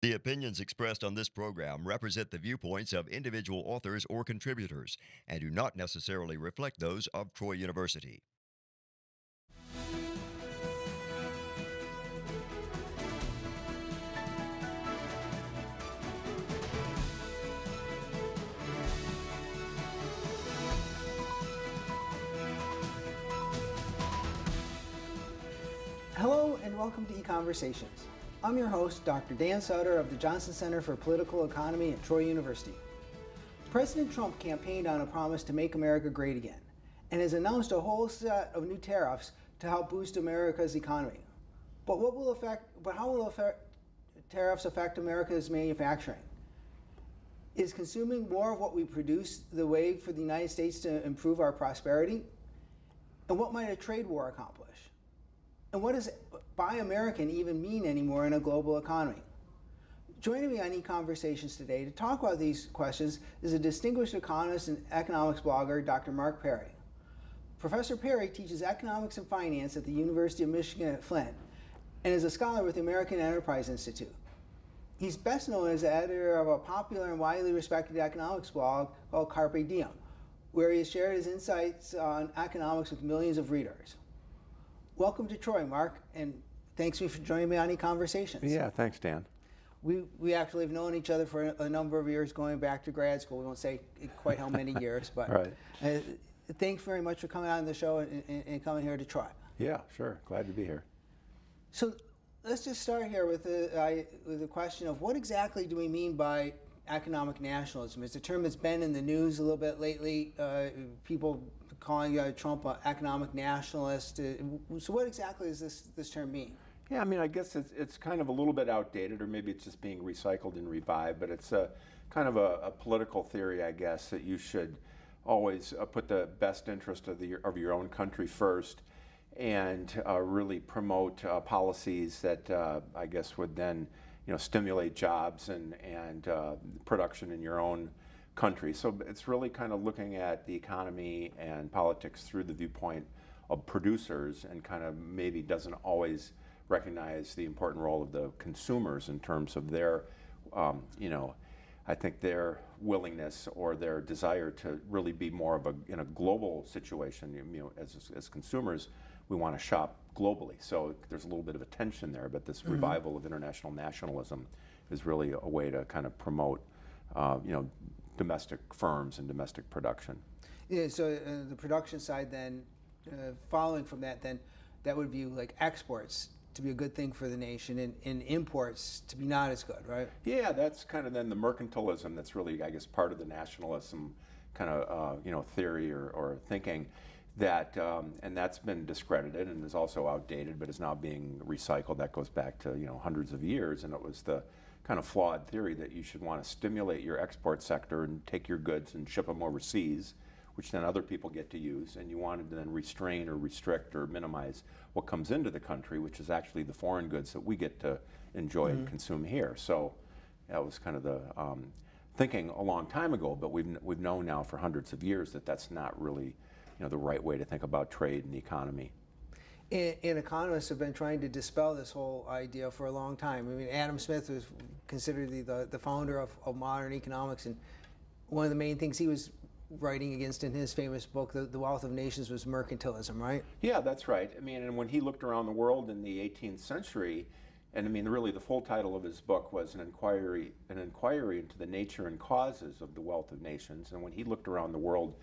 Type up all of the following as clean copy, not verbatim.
The opinions expressed on this program represent the viewpoints of individual authors or contributors and do not necessarily reflect those of Troy University. Hello and welcome to Econversations. I'm your host, Dr. Dan Sutter of the Johnson Center for Political Economy at Troy University. President Trump campaigned on a promise to make America great again and has announced a whole set of new tariffs to help boost America's economy. But how will tariffs affect America's manufacturing? Is consuming more of what we produce the way for the United States to improve our prosperity? And what might a trade war accomplish? And what does Buy American even mean anymore in a global economy? Joining me on Econversations today to talk about these questions is a distinguished economist and economics blogger, Dr. Mark Perry. Professor Perry teaches economics and finance at the University of Michigan at Flint and is a scholar with the American Enterprise Institute. He's best known as the editor of a popular and widely respected economics blog called Carpe Diem, where he has shared his insights on economics with millions of readers. Welcome to Troy, Mark, and thanks for joining me on Econversations. Yeah, thanks, Dan. We actually have known each other for a number of years, going back to grad school. We won't say quite how many years, but right. Thanks very much for coming on the show and coming here to Troy. Yeah, sure. Glad to be here. So let's just start here with the question of what exactly do we mean by economic nationalism? It's a term that's been in the news a little bit lately. People calling Trump an economic nationalist. So what exactly does this term mean? Yeah, I mean, I guess it's kind of a little bit outdated, or maybe it's just being recycled and revived, but it's a kind of a political theory, I guess, that you should always put the best interest of your own country first and really promote policies that I guess would then stimulate jobs and production in your own country. So it's really kind of looking at the economy and politics through the viewpoint of producers, and kind of maybe doesn't always recognize the important role of the consumers in terms of their, I think their willingness or their desire to really be more of in a global situation. As consumers, we want to shop globally. So there's a little bit of a tension there, but this revival of international nationalism is really a way to kind of promote, domestic firms and domestic production. Yeah, so the production side then, following from that, then that would view like exports to be a good thing for the nation and imports to be not as good, right? Yeah, that's kind of then the mercantilism that's really, I guess, part of the nationalism kind of, theory or thinking that, and that's been discredited and is also outdated, but is now being recycled. That goes back to, hundreds of years, and it was the kind of flawed theory that you should want to stimulate your export sector and take your goods and ship them overseas, which then other people get to use, and you wanted to then restrain or restrict or minimize what comes into the country, which is actually the foreign goods that we get to enjoy and consume here. So that was kind of the thinking a long time ago, but we've known now for hundreds of years that that's not really the right way to think about trade and the economy. And economists have been trying to dispel this whole idea for a long time. I mean, Adam Smith was considered the founder of modern economics, and one of the main things he was writing against in his famous book, The Wealth of Nations, was mercantilism, right? Yeah, that's right. I mean, and when he looked around the world in the 18th century, and I mean, really the full title of his book was an inquiry into the nature and causes of the wealth of nations. And when he looked around the world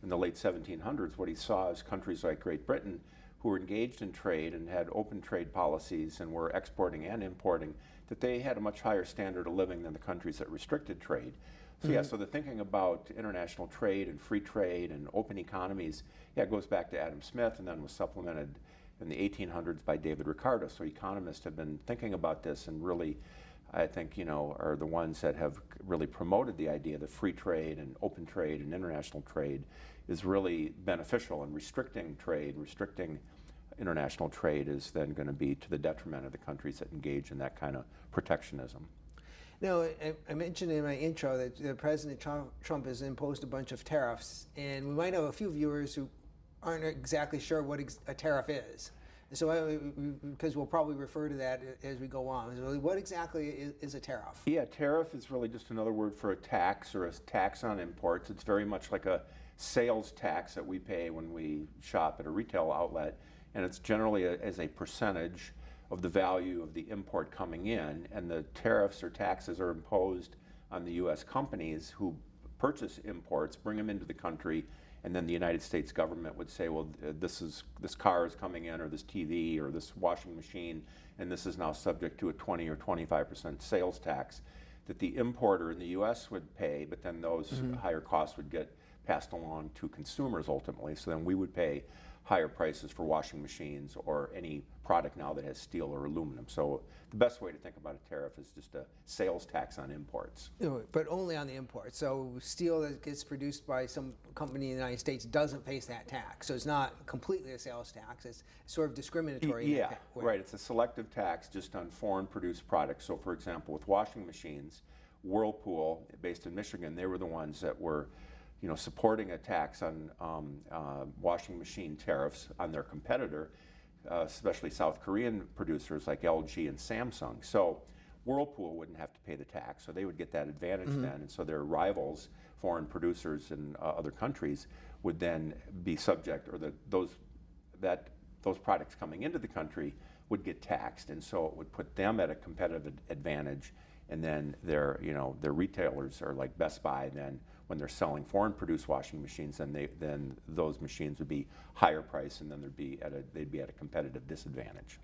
in the late 1700s, what he saw is countries like Great Britain, who were engaged in trade and had open trade policies and were exporting and importing, that they had a much higher standard of living than the countries that restricted trade. So yeah, so the thinking about international trade and free trade and open economies, it goes back to Adam Smith and then was supplemented in the 1800s by David Ricardo. So economists have been thinking about this and really, I think, are the ones that have really promoted the idea that free trade and open trade and international trade is really beneficial, and restricting trade, restricting international trade is then going to be to the detriment of the countries that engage in that kind of protectionism. Now, I mentioned in my intro that President Trump has imposed a bunch of tariffs, and we might have a few viewers who aren't exactly sure what a tariff is. So, because we'll probably refer to that as we go on. So what exactly is a tariff? Yeah, tariff is really just another word for a tax or a tax on imports. It's very much like a sales tax that we pay when we shop at a retail outlet, and it's generally as a percentage of the value of the import coming in, and the tariffs or taxes are imposed on the U.S. companies who purchase imports, bring them into the country, and then the United States government would say, well, this car is coming in, or this TV, or this washing machine, and this is now subject to a 20 or 25% sales tax that the importer in the U.S. would pay, but then those higher costs would get passed along to consumers ultimately. So then we would pay higher prices for washing machines or any product now that has steel or aluminum. So the best way to think about a tariff is just a sales tax on imports. But only on the imports. So steel that gets produced by some company in the United States doesn't face that tax. So it's not completely a sales tax. It's sort of discriminatory. Yeah, right. It's a selective tax just on foreign produced products. So for example, with washing machines, Whirlpool, based in Michigan, they were the ones that were supporting a tax on washing machine tariffs on their competitor, especially South Korean producers like LG and Samsung. So Whirlpool wouldn't have to pay the tax, so they would get that advantage then, and so their rivals, foreign producers in other countries, would then be subject, or those products coming into the country would get taxed, and so it would put them at a competitive advantage. And then their retailers are like Best Buy. Then when they're selling foreign-produced washing machines, then those machines would be higher price, and then they'd be at a competitive disadvantage.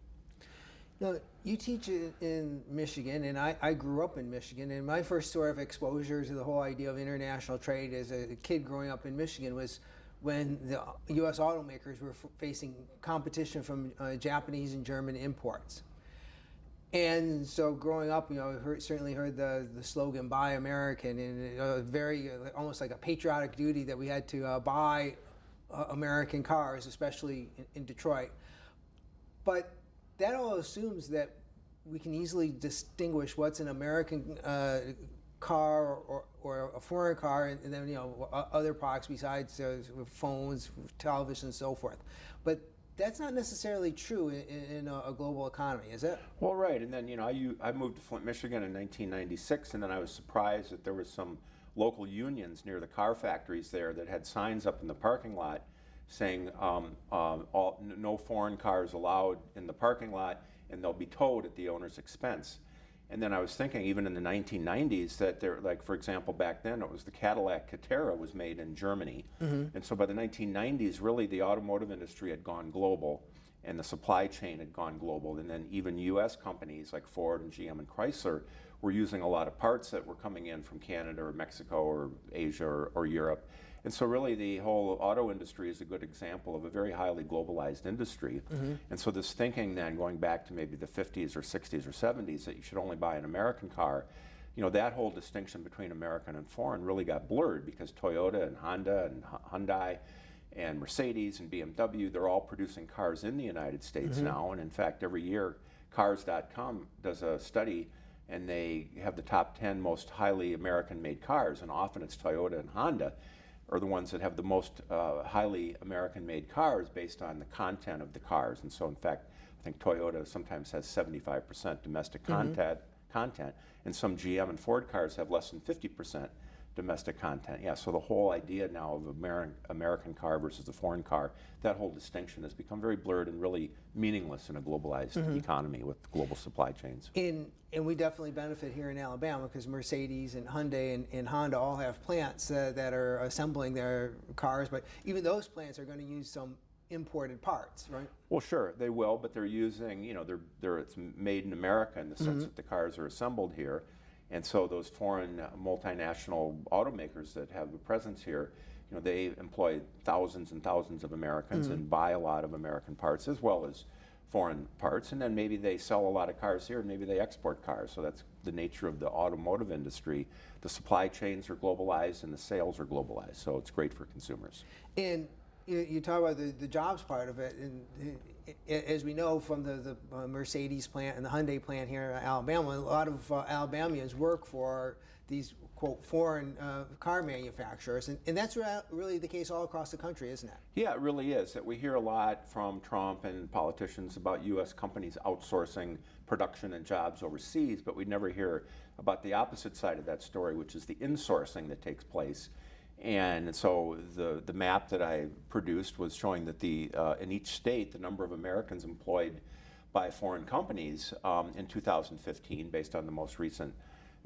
Now, you teach in Michigan, and I grew up in Michigan, and my first sort of exposure to the whole idea of international trade as a kid growing up in Michigan was when the U.S. automakers were facing competition from Japanese and German imports. And so growing up, certainly heard the slogan "Buy American," and very almost like a patriotic duty that we had to buy American cars, especially in Detroit. But that all assumes that we can easily distinguish what's an American car or a foreign car, and then other products besides phones, television, and so forth. But that's not necessarily true in a global economy, is it? Well, right. And then, I moved to Flint, Michigan in 1996, and then I was surprised that there was some local unions near the car factories there that had signs up in the parking lot saying no foreign cars allowed in the parking lot, and they'll be towed at the owner's expense. And then I was thinking, even in the 1990s, that there, like for example, back then it was the Cadillac Catera was made in Germany, and so by the 1990s, really the automotive industry had gone global, and the supply chain had gone global, and then even U.S. companies like Ford and GM and Chrysler were using a lot of parts that were coming in from Canada or Mexico or Asia or Europe. And so really the whole auto industry is a good example of a very highly globalized industry. And so this thinking then, going back to maybe the 50s or 60s or 70s, that you should only buy an American car, that whole distinction between American and foreign really got blurred, because Toyota and Honda and Hyundai and Mercedes and BMW, they're all producing cars in the United States now. And in fact, every year, Cars.com does a study, and they have the top 10 most highly American-made cars, and often it's Toyota and Honda are the ones that have the most highly American-made cars based on the content of the cars. And so, in fact, I think Toyota sometimes has 75% domestic content, and some GM and Ford cars have less than 50% domestic content. Yeah, so the whole idea now of American car versus a foreign car, that whole distinction has become very blurred and really meaningless in a globalized economy with global supply chains. And we definitely benefit here in Alabama, because Mercedes and Hyundai and Honda all have plants that are assembling their cars, but even those plants are going to use some imported parts, right? Well, sure, they will, but they're using, it's made in America in the sense that the cars are assembled here. And so those foreign multinational automakers that have a presence here, they employ thousands and thousands of Americans and buy a lot of American parts as well as foreign parts. And then maybe they sell a lot of cars here, and maybe they export cars. So that's the nature of the automotive industry. The supply chains are globalized and the sales are globalized. So it's great for consumers. And you talk about the jobs part of it, and as we know from the Mercedes plant and the Hyundai plant here in Alabama, a lot of Alabamians work for these, quote, foreign car manufacturers. And that's really the case all across the country, isn't it? Yeah, it really is. That we hear a lot from Trump and politicians about U.S. companies outsourcing production and jobs overseas, but we never hear about the opposite side of that story, which is the insourcing that takes place. And so the map that I produced was showing that in each state, the number of Americans employed by foreign companies in 2015, based on the most recent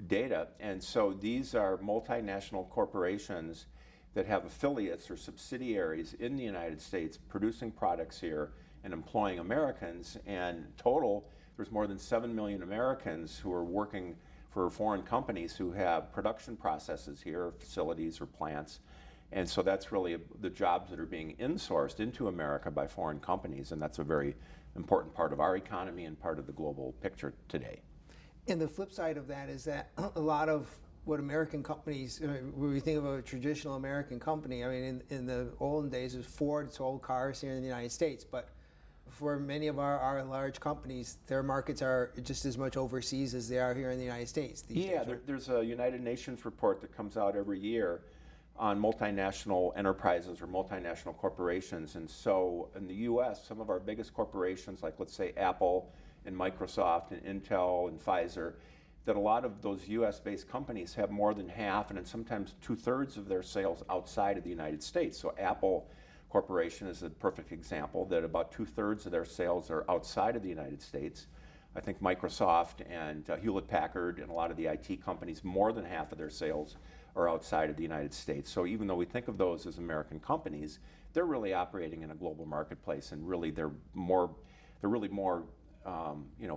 data. And so these are multinational corporations that have affiliates or subsidiaries in the United States producing products here and employing Americans. And total, there's more than 7 million Americans who are working for foreign companies who have production processes here, facilities or plants. And so that's really the jobs that are being insourced into America by foreign companies, and that's a very important part of our economy and part of the global picture today. And the flip side of that is that a lot of what American companies, when we think of a traditional American company, I mean, in the olden days, it was Ford sold cars here in the United States, but for many of our large companies, their markets are just as much overseas as they are here in the United States these days, right? There's a United Nations report that comes out every year on multinational enterprises or multinational corporations. And so in the U.S., some of our biggest corporations, like let's say Apple and Microsoft and Intel and Pfizer, that a lot of those U.S.-based companies have more than half and then sometimes 2/3 of their sales outside of the United States. So Apple Corporation is a perfect example that about 2/3 of their sales are outside of the United States. I think Microsoft and Hewlett-Packard and a lot of the IT companies, more than half of their sales are outside of the United States. So even though we think of those as American companies, they're really operating in a global marketplace, and really they're really more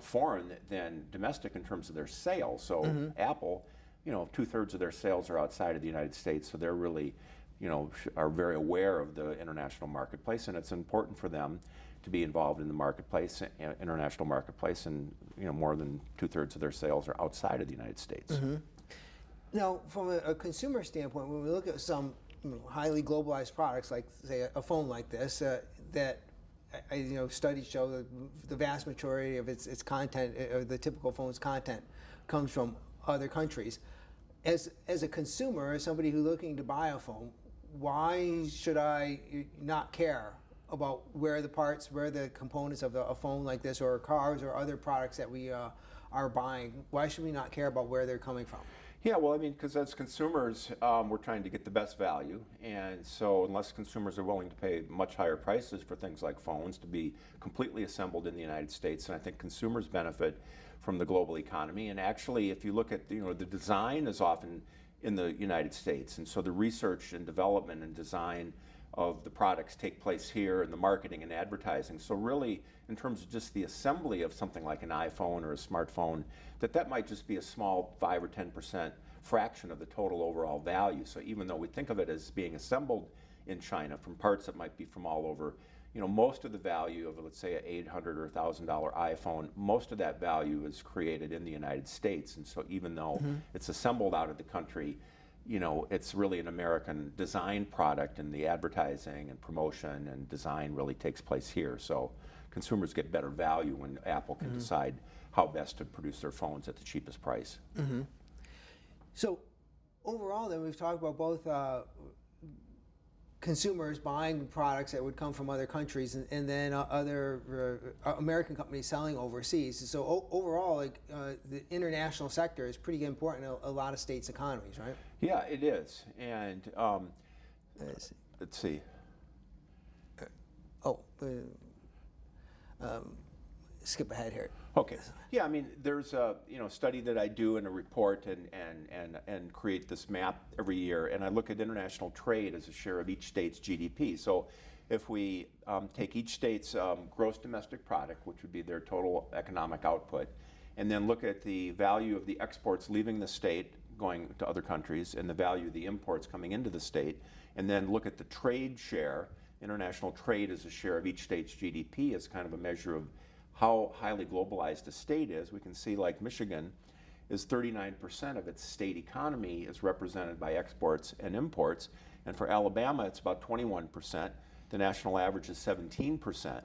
foreign than domestic in terms of their sales. So Apple, 2/3 of their sales are outside of the United States, so they're really are very aware of the international marketplace, and it's important for them to be involved in the marketplace, international marketplace, and more than 2/3 of their sales are outside of the United States. Now, from a consumer standpoint, when we look at some highly globalized products, like say a phone like this, that studies show that the vast majority of its content, or the typical phone's content, comes from other countries. As a consumer, as somebody who's looking to buy a phone, why should I not care about where the components of a phone like this, or cars, or other products that we are buying? Why should we not care about where they're coming from? Yeah, well, I mean, because as consumers, we're trying to get the best value, and so unless consumers are willing to pay much higher prices for things like phones to be completely assembled in the United States, and I think consumers benefit from the global economy. And actually, if you look at the design is often in the United States, and so the research and development and design of the products take place here, and the marketing and advertising. So really, in terms of just the assembly of something like an iPhone or a smartphone, that might just be a small 5 or 10% fraction of the total overall value. So even though we think of it as being assembled in China from parts that might be from all over, most of the value of, let's say, an $800 or $1,000 iPhone, most of that value is created in the United States. And so even though it's assembled out of the country, it's really an American design product, and the advertising and promotion and design really takes place here. So consumers get better value when Apple can decide how best to produce their phones at the cheapest price. So overall, then, we've talked about both consumers buying products that would come from other countries, and then other American companies selling overseas. So overall, the international sector is pretty important in a lot of states' economies, right? Yeah, it is. And let's see. Skip ahead here. Okay. Yeah, I mean, there's a study that I do in a report and create this map every year, and I look at international trade as a share of each state's GDP. So if we take each state's gross domestic product, which would be their total economic output, and then look at the value of the exports leaving the state going to other countries, and the value of the imports coming into the state, and then look at the trade share. International trade as a share of each state's GDP is kind of a measure of how highly globalized a state is. We can see, like Michigan is 39% of its state economy is represented by exports and imports, and for Alabama it's about 21%. The national average is 17%.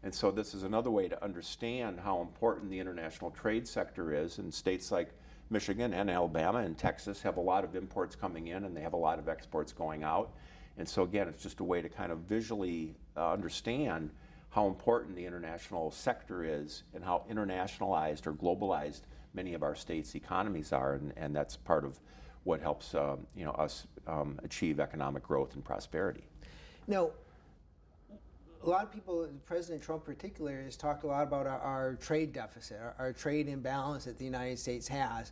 And so this is another way to understand how important the international trade sector is. And states like Michigan and Alabama and Texas have a lot of imports coming in, and they have a lot of exports going out. And so again, it's just a way to kind of visually understand how important the international sector is and how internationalized or globalized many of our states' economies are. And that's part of what helps us achieve economic growth and prosperity. Now, a lot of people, President Trump in particular, has talked a lot about our trade deficit, our trade imbalance that the United States has.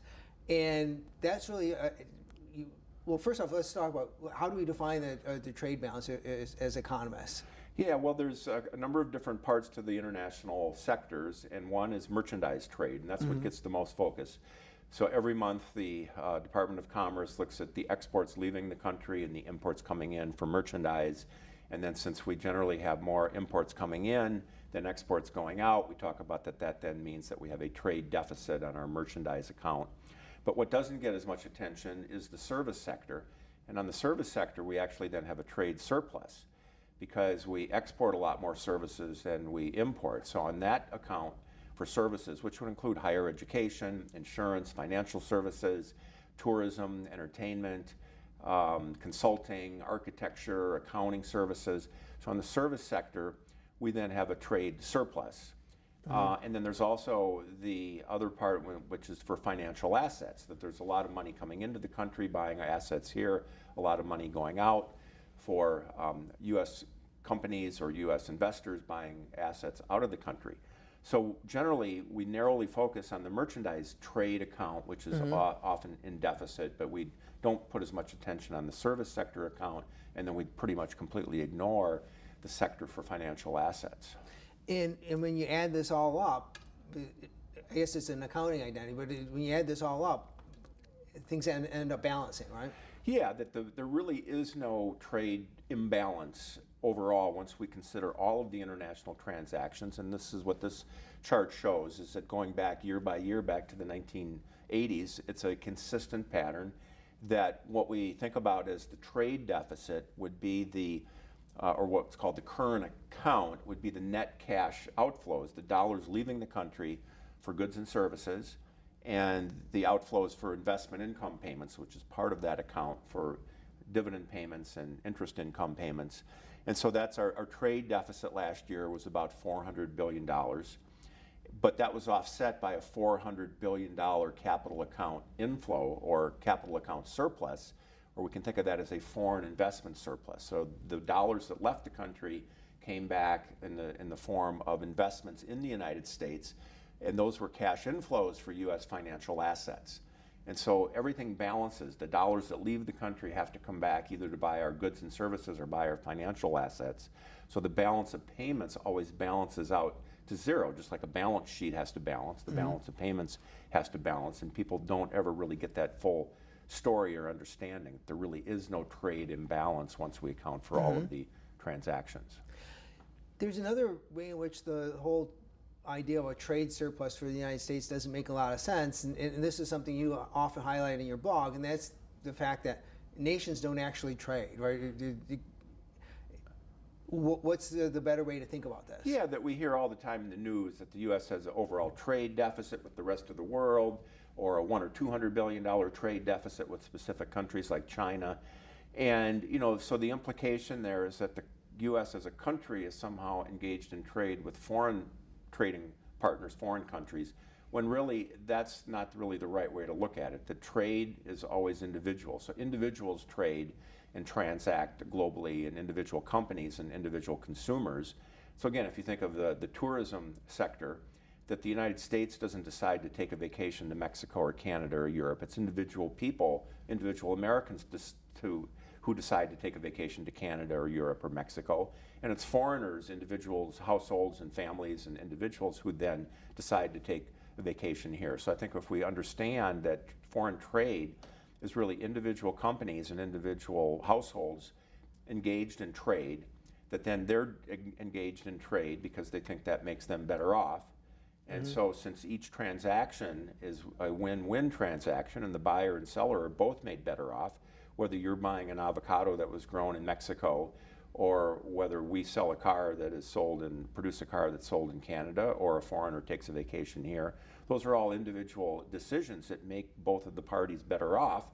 And that's really, well, first off, let's talk about how do we define the trade balance as economists? Yeah, well, there's a number of different parts to the international sectors, and one is merchandise trade, and that's what gets the most focus. So every month, the Department of Commerce looks at the exports leaving the country and the imports coming in for merchandise. And then since we generally have more imports coming in than exports going out, we talk about that then means that we have a trade deficit on our merchandise account. But what doesn't get as much attention is the service sector. And on the service sector, we actually then have a trade surplus because we export a lot more services than we import. So on that account for services, which would include higher education, insurance, financial services, tourism, entertainment, consulting, architecture, accounting services. So on the service sector, we then have a trade surplus. And then there's also the other part, which is for financial assets, that there's a lot of money coming into the country, buying assets here, a lot of money going out for U.S. companies or U.S. investors buying assets out of the country. So generally, we narrowly focus on the merchandise trade account, which is often in deficit, but we don't put as much attention on the service sector account, and then we pretty much completely ignore the sector for financial assets. And when you add this all up, I guess it's an accounting identity, but when you add this all up, things end up balancing, right? Yeah, that there really is no trade imbalance overall once we consider all of the international transactions, and this is what this chart shows, is that going back year by year, back to the 1980s, it's a consistent pattern that what we think about as the trade deficit would be the or what's called the current account would be the net cash outflows, the dollars leaving the country for goods and services, and the outflows for investment income payments, which is part of that account for dividend payments and interest income payments. And so that's our trade deficit last year was about $400 billion, but that was offset by a $400 billion capital account inflow or capital account surplus, or we can think of that as a foreign investment surplus. So the dollars that left the country came back in the form of investments in the United States, and those were cash inflows for U.S. financial assets. And so everything balances. The dollars that leave the country have to come back either to buy our goods and services or buy our financial assets. So the balance of payments always balances out to zero, just like a balance sheet has to balance. The balance of payments has to balance, and people don't ever really get that full story or understanding. There really is no trade imbalance once we account for all of the transactions. There's another way in which the whole idea of a trade surplus for the United States doesn't make a lot of sense, and this is something you often highlight in your blog, and that's the fact that nations don't actually trade, right? What's the better way to think about this? Yeah, that we hear all the time in the news that the U.S. has an overall trade deficit with the rest of the world, or a $100 or $200 billion trade deficit with specific countries like China. And, so the implication there is that the U.S. as a country is somehow engaged in trade with foreign trading partners, foreign countries, when really that's not really the right way to look at it. The trade is always individual. So individuals trade and transact globally, and individual companies and individual consumers. So again, if you think of the tourism sector, that the United States doesn't decide to take a vacation to Mexico or Canada or Europe. It's individual people, individual Americans who decide to take a vacation to Canada or Europe or Mexico. And it's foreigners, individuals, households and families and individuals who then decide to take a vacation here. So I think if we understand that foreign trade is really individual companies and individual households engaged in trade, that then they're engaged in trade because they think that makes them better off. And so since each transaction is a win-win transaction and the buyer and seller are both made better off, whether you're buying an avocado that was grown in Mexico or whether we sell a car that is sold and produce a car that's sold in Canada, or a foreigner takes a vacation here. Those are all individual decisions that make both of the parties better off.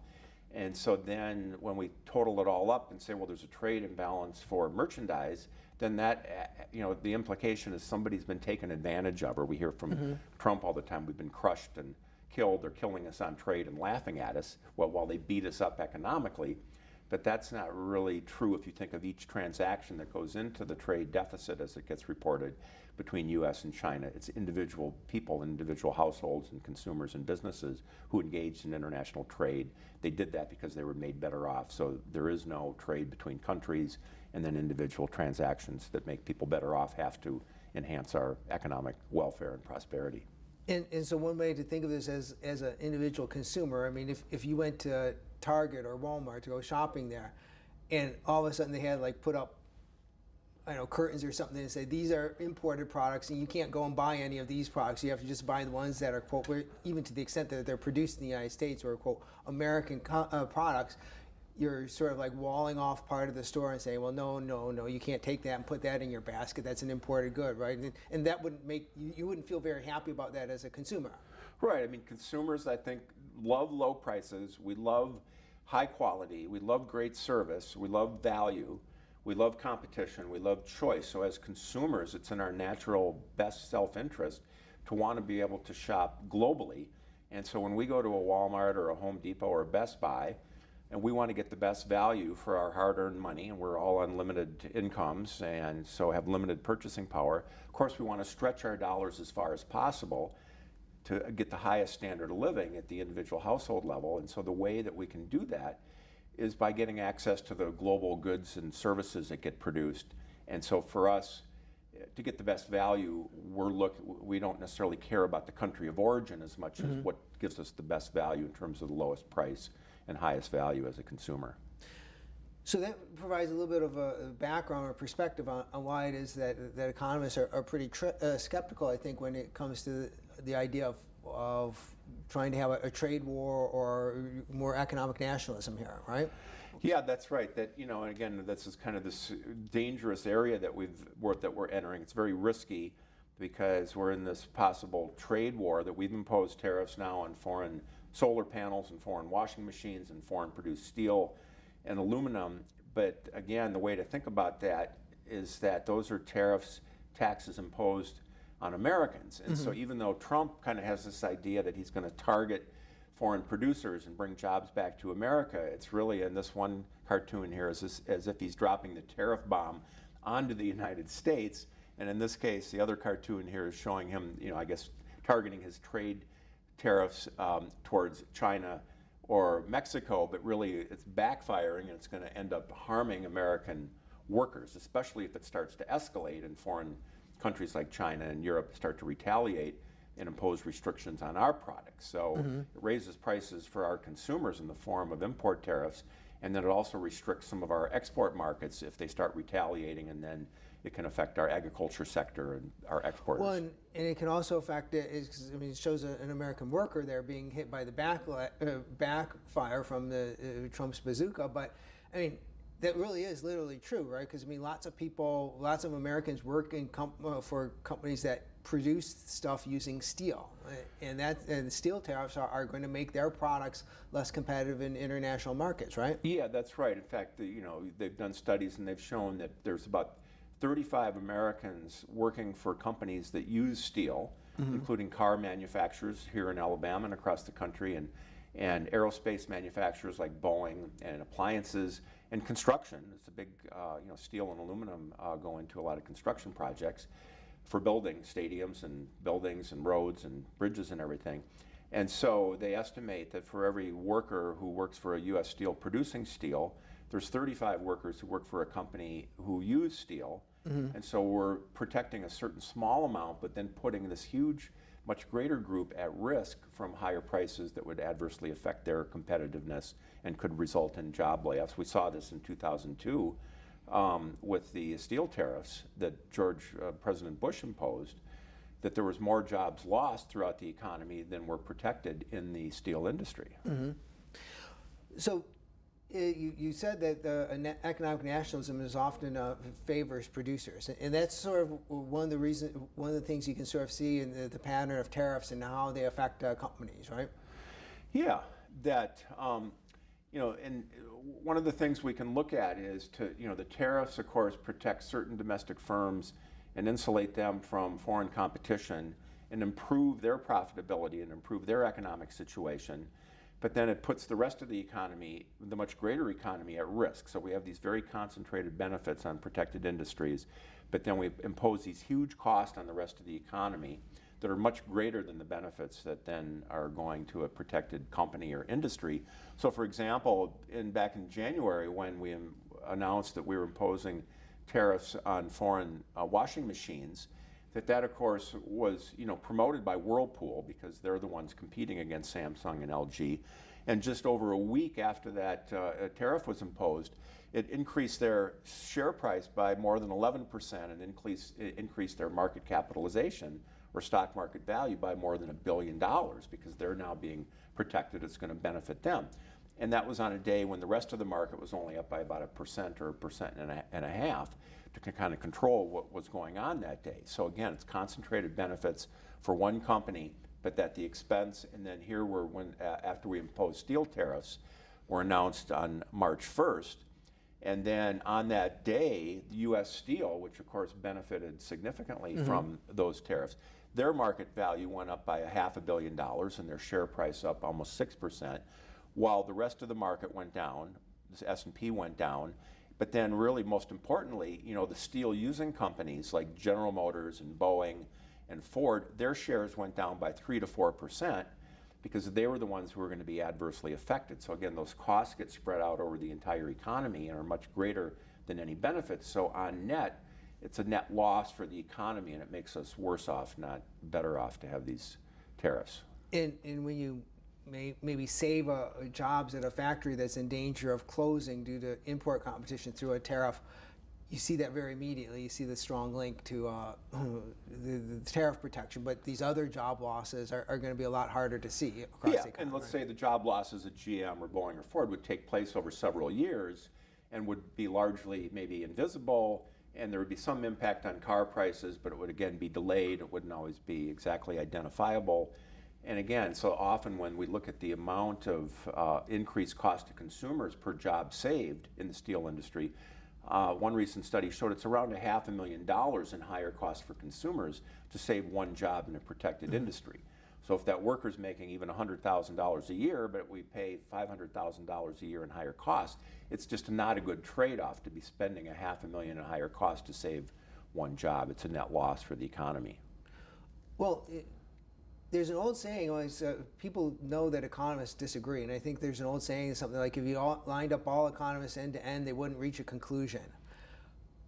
And so then when we total it all up and say, well, there's a trade imbalance for merchandise, then that, the implication is somebody's been taken advantage of, or we hear from Trump all the time, we've been crushed and killed, they're killing us on trade and laughing at us while they beat us up economically. But that's not really true if you think of each transaction that goes into the trade deficit as it gets reported between U.S. and China. It's individual people, individual households and consumers and businesses who engaged in international trade. They did that because they were made better off. So there is no trade between countries, and then individual transactions that make people better off have to enhance our economic welfare and prosperity. And so one way to think of this as an individual consumer, I mean, if you went to Target or Walmart to go shopping there, and all of a sudden they had put up, curtains or something and say these are imported products and you can't go and buy any of these products. You have to just buy the ones that are, quote, even to the extent that they're produced in the United States, or, quote, American products. You're sort of walling off part of the store and saying, well, no, you can't take that and put that in your basket. That's an imported good, right? And that wouldn't make, you wouldn't feel very happy about that as a consumer. Right. I mean, consumers, I think, love low prices. We love high quality. We love great service. We love value. We love competition. We love choice. So as consumers, it's in our natural best self-interest to want to be able to shop globally. And so when we go to a Walmart or a Home Depot or a Best Buy, and we want to get the best value for our hard-earned money, and we're all unlimited incomes and so have limited purchasing power, of course we want to stretch our dollars as far as possible to get the highest standard of living at the individual household level. And so the way that we can do that is by getting access to the global goods and services that get produced. And so for us, to get the best value, we don't necessarily care about the country of origin as much as what gives us the best value in terms of the lowest price and highest value as a consumer. So that provides a little bit of a background or perspective on why it is that economists are pretty skeptical, I think, when it comes to the idea of trying to have a trade war or more economic nationalism here, right? Yeah, that's right. That, and again, this is kind of this dangerous area that we're entering. It's very risky because we're in this possible trade war that we've imposed tariffs now on foreign solar panels and foreign washing machines and foreign produced steel and aluminum. But again, the way to think about that is that those are tariffs, taxes imposed on Americans. And so even though Trump kind of has this idea that he's going to target foreign producers and bring jobs back to America, it's really, in this one cartoon here, as if he's dropping the tariff bomb onto the United States. And in this case, the other cartoon here is showing him, I guess, targeting his trade tariffs towards China or Mexico, but really it's backfiring and it's going to end up harming American workers, especially if it starts to escalate and foreign countries like China and Europe start to retaliate and impose restrictions on our products. So it raises prices for our consumers in the form of import tariffs, and then it also restricts some of our export markets if they start retaliating, and then it can affect our agriculture sector and our exporters. Well, and it can also affect it. It shows an American worker there being hit by the backfire from the Trump's bazooka. But I mean, that really is literally true, right? Because lots of Americans work for companies that produce stuff using steel, and steel tariffs are going to make their products less competitive in international markets, right? Yeah, that's right. In fact, they've done studies and they've shown that there's about 35 Americans working for companies that use steel, including car manufacturers here in Alabama and across the country, and aerospace manufacturers like Boeing, and appliances, and construction. It's a big, steel and aluminum go into a lot of construction projects for building stadiums and buildings and roads and bridges and everything. And so they estimate that for every worker who works for a U.S. steel producing steel, there's 35 workers who work for a company who use steel. And so we're protecting a certain small amount, but then putting this huge, much greater group at risk from higher prices that would adversely affect their competitiveness and could result in job layoffs. We saw this in 2002 with the steel tariffs that President Bush imposed, that there was more jobs lost throughout the economy than were protected in the steel industry. So You said that economic nationalism is often favors producers, and that's sort of one of the things you can sort of see in the pattern of tariffs and how they affect companies, right? Yeah, that and one of the things we can look at is the tariffs, of course, protect certain domestic firms and insulate them from foreign competition and improve their profitability and improve their economic situation. But then it puts the rest of the economy, the much greater economy, at risk. So we have these very concentrated benefits on protected industries, but then we impose these huge costs on the rest of the economy that are much greater than the benefits that then are going to a protected company or industry. So for example, back in January when we announced that we were imposing tariffs on foreign washing machines, that of course was promoted by Whirlpool because they're the ones competing against Samsung and LG. And just over a week after that tariff was imposed, it increased their share price by more than 11% and increased their market capitalization or stock market value by more than $1 billion because they're now being protected. It's going to benefit them. And that was on a day when the rest of the market was only up by about 1% or 1.5% to kind of control what was going on that day. So again, it's concentrated benefits for one company, but at the expense. And then here after we imposed steel tariffs, were announced on March 1st. And then on that day, the U.S. Steel, which of course benefited significantly from those tariffs, their market value went up by $500 million and their share price up almost 6%, while the rest of the market went down. The S&P went down. But then really most importantly, the steel using companies like General Motors and Boeing and Ford, their shares went down by 3 to 4% because they were the ones who were going to be adversely affected. So again, those costs get spread out over the entire economy and are much greater than any benefits. So on net, it's a net loss for the economy and it makes us worse off, not better off to have these tariffs. And when you maybe save jobs at a factory that's in danger of closing due to import competition through a tariff, you see that very immediately. You see the strong link to the tariff protection, but these other job losses are going to be a lot harder to see across the economy. And let's say the job losses at GM or Boeing or Ford would take place over several years and would be largely maybe invisible, and there would be some impact on car prices, but it would again be delayed. It wouldn't always be exactly identifiable. And again, so often when we look at the amount of increased cost to consumers per job saved in the steel industry, one recent study showed it's around $500,000 in higher costs for consumers to save one job in a protected industry. So if that worker's making even $100,000 a year, but we pay $500,000 a year in higher costs, it's just not a good trade-off to be spending $500,000 in higher cost to save one job. It's a net loss for the economy. Well, there's an old saying, people know that economists disagree, and I think there's an old saying, something like, if you lined up all economists end to end, they wouldn't reach a conclusion.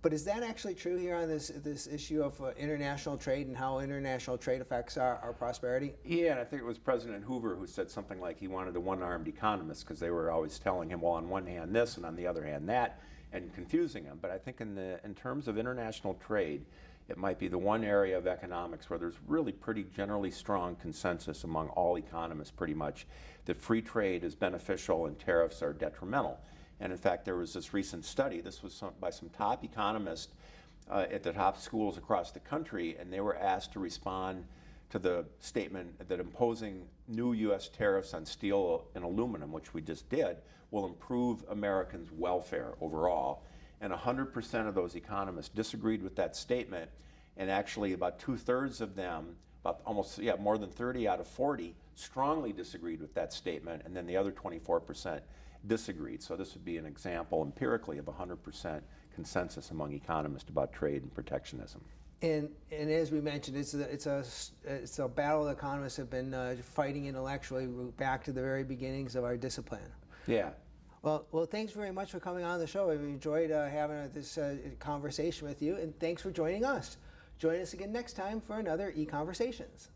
But is that actually true here on this issue of international trade and how international trade affects our prosperity? Yeah, and I think it was President Hoover who said something like he wanted a one-armed economist because they were always telling him, well, on one hand this and on the other hand that, and confusing him. But I think in terms of international trade, it might be the one area of economics where there's really pretty generally strong consensus among all economists pretty much that free trade is beneficial and tariffs are detrimental. And in fact, there was this recent study, this was by some top economists at the top schools across the country, and they were asked to respond to the statement that imposing new U.S. tariffs on steel and aluminum, which we just did, will improve Americans' welfare overall. And 100% of those economists disagreed with that statement, and actually about 2/3 of them, more than 30 out of 40, strongly disagreed with that statement, and then the other 24% disagreed. So this would be an example empirically of 100% consensus among economists about trade and protectionism. And as we mentioned, it's a battle that economists have been fighting intellectually back to the very beginnings of our discipline. Yeah. Well, thanks very much for coming on the show. I've enjoyed having this conversation with you, and thanks for joining us. Join us again next time for another Econversations.